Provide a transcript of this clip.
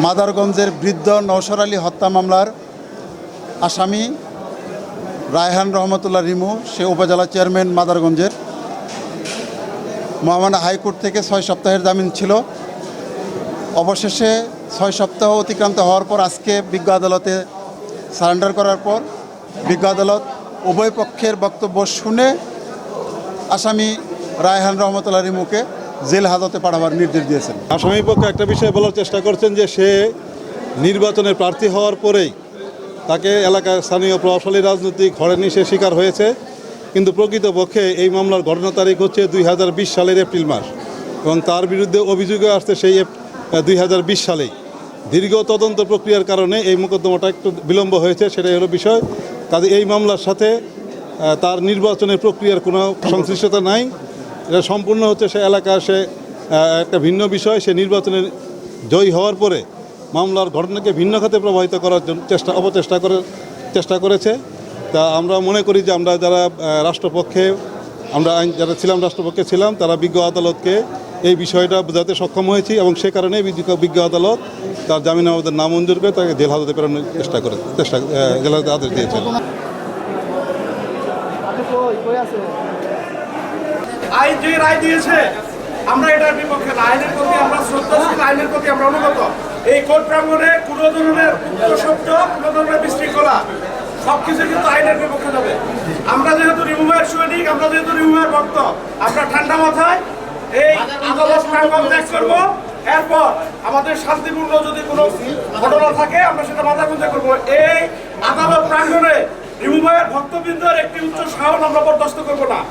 মাদারগঞ্জের বৃদ্ধ নওশর আলী হত্যা মামলার আসামি রায়হান রহমতুল্লাহ রিমু, সে উপজেলা চেয়ারম্যান মাদারগঞ্জের। মহামান্য হাইকোর্ট থেকে 6 সপ্তাহের জামিন ছিল। অবশেষে 6 সপ্তাহ অতিক্রান্ত হওয়ার পর আজকে বিজ্ঞ আদালতে সারেন্ডার করার পর বিজ্ঞ আদালত উভয় পক্ষের বক্তব্য শুনে আসামি রায়হান রহমতুল্লাহ রিমুকে জেল হাজতে পাঠাবার নির্দেশ দিয়েছেন। আসামির পক্ষে একটা বিষয় বলার চেষ্টা করছেন যে সে নির্বাচনের প্রার্থী হওয়ার পরেই তাকে এলাকার স্থানীয় প্রভাবশালী রাজনৈতিক হয়রানির শিকার হয়েছে, কিন্তু প্রকৃতপক্ষে এই মামলার ঘটনা তারিখ হচ্ছে 2020 সালের এপ্রিল মাস এবং তার বিরুদ্ধে অভিযোগে আসছে সেই 2020 সালেই। দীর্ঘ তদন্ত প্রক্রিয়ার কারণে এই মোকদ্দমাটা একটু বিলম্ব হয়েছে, সেটাই হলো বিষয়। কাজে এই মামলার সাথে তার নির্বাচনের প্রক্রিয়ার কোনো সংশ্লিষ্টতা নাই। এটা সম্পূর্ণ হচ্ছে সে এলাকার সে একটা ভিন্ন বিষয়। সে নির্বাচনের জয়ী হওয়ার পরে মামলার ঘটনাকে ভিন্ন খাতে প্রবাহিত করার জন্য চেষ্টা করেছে। তা আমরা মনে করি যে আমরা যারা রাষ্ট্রপক্ষে যারা ছিলাম রাষ্ট্রপক্ষে ছিলাম তারা বিজ্ঞ আদালতকে এই বিষয়টা বোঝাতে সক্ষম হয়েছি এবং সে কারণে বিজ্ঞ আদালত তার জামিন আবেদন নামঞ্জুর করে তাকে জেল হাজতে প্রেরণের জেল হাজতে আদেশ দিয়েছেন। আইন যে রায় দিয়েছে আমরা এটার বিপক্ষে না। আইনের প্রতি আমরা শ্রদ্ধাশীল, আইনের প্রতি আমরা অনুগত। এই কোর্ট প্রাঙ্গণে কোনো ধরনের শব্দ, কোনো ধরনের বিশৃঙ্খলা সবকিছু কিন্তু আইনের বিপক্ষে যাবে। আমরা যেহেতু রিমুভার সৈনিক, আমরা যেহেতু রিমুভার ভক্ত, আমরা ঠান্ডা মাথায় এই আদালত প্রাঙ্গণ ত্যাগ করবো। এরপর আমাদের শান্তিপূর্ণ যদি কোনো ঘটনা থাকে আমরা সেটা মাথাগুঁজে করবো। এই আদালত প্রাঙ্গণে রিমুভার ভক্তবৃন্দের একটি উচ্চ সাহস আমরা বরদাস্ত করবো না।